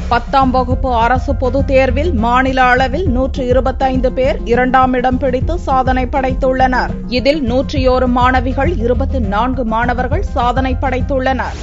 10ஆம் வகுப்பு அரசு பொதுத் தேர்வில் மாநில அளவில் 125 பேர் 2ஆம் இடம் பிடித்து சாதனை படைத்துள்ளனர். இதில் 101 மாணவிகள் 24 மாணவர்கள் சாதனை படைத்துள்ளனர்.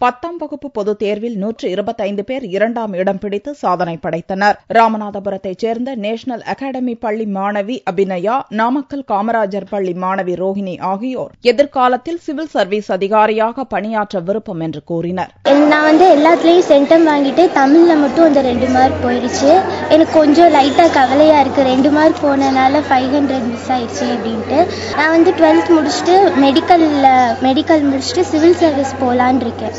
10ஆம் வகுப்பு பொதுத் தேர்வில் 125 பேர் 2ஆம் இடம் பிடித்து சாதனை படைத்தனர். ராமநாதபுரத்தைச் சேர்ந்த நேஷனல் அகாடமி பள்ளி மாணவி அபிநயா, நாமக்கல் காமராஜர் பள்ளி மாணவி ரோஹிணி ஆகியோர் எதிர்காலத்தில் சிவில் சர்வீஸ் அதிகாரியாக பணியாற்ற விருப்பம் என்று கூறினர். நான் எல்லாத்துலயும் சென்டம் வாங்கிட்டு தமிழ்ல மட்டும் அந்த 2 மார்க் போயிடுச்சு. எனக்கு கொஞ்சம் லைட்டா கவலையா இருக்கு. 2 மார்க் போனனால 500 மிஸ் ஆயிடுச்சு அப்படின்ட்டு. நான் 12th முடிச்சுட்டு மெடிக்கல் முடிச்சுட்டு சிவில் சர்வீஸ் போலான்னு இருக்கேன்.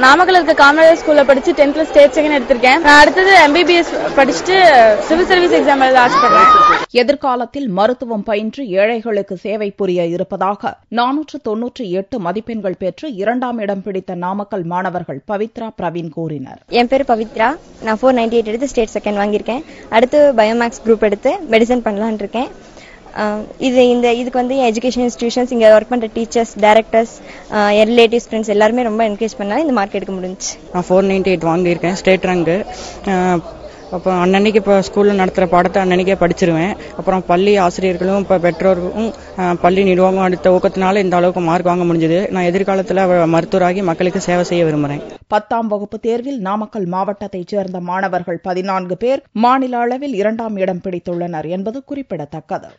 நாமக்கல் இருக்க காமராஜர் ஸ்கூல்ல படிச்சு 10th ஸ்டேட் செகண்ட் எடுத்திருக்கேன். நான் அடுத்தது MBBS படிச்சுட்டு சிவில் சர்வீஸ் எக்ஸாம் எழுத ஆசைப்படுறேன். எதிர்காலத்தில் மருத்துவம் பயின்று ஏழைகளுக்கு சேவை புரிய இருப்பதாக 498 மதிப்பெண்கள் பெற்று 2ஆம் இடம் பிடித்த நாமக்கல் மாணவர்கள் பவித்ரா, பிரவீன் கூறினர். என் பேர் பவித்ரா. நான் 498 எடுத்து ஸ்டேட் செகண்ட் வாங்கியிருக்கேன். அடுத்து பயோமேக்ஸ் குரூப் எடுத்து மெடிசன் பண்ணலான் இருக்கேன். இதுக்கு எஜுகேஷன் இன்ஸ்டிடியூஷன்ஸ், இங்க ஒர்க் பண்ற டீச்சர்ஸ், டைரக்டர்ஸ், ரிலேட்டிவ்ஸ், ஃப்ரெண்ட்ஸ் எல்லாருமே ரொம்ப என்கரேஜ் பண்ணாலும் இந்த மார்க் எடுக்க முடிஞ்சுச்சு. நான் 498 வாங்கியிருக்கேன், ஸ்டேட் ரேங்க். அப்போ அன்னன்னைக்கு இப்போ ஸ்கூலில் நடத்துகிற பாடத்தை அன்னன்னைக்கே படிச்சிருவேன். அப்புறம் பள்ளி ஆசிரியர்களும் இப்போ பெற்றோர்களும் பள்ளி நிர்வாகம் அடுத்த ஊக்கத்தினால இந்த அளவுக்கு மார்க் வாங்க முடிஞ்சது. நான் எதிர்காலத்தில் மருத்துவராகி மக்களுக்கு சேவை செய்ய விரும்புகிறேன். 10ஆம் வகுப்பு தேர்வில் நாமக்கல் மாவட்டத்தைச் சேர்ந்த மாணவர்கள் 14 பேர் மாநில அளவில் 2ஆம் இடம் பிடித்துள்ளனர் என்பது குறிப்பிடத்தக்கது.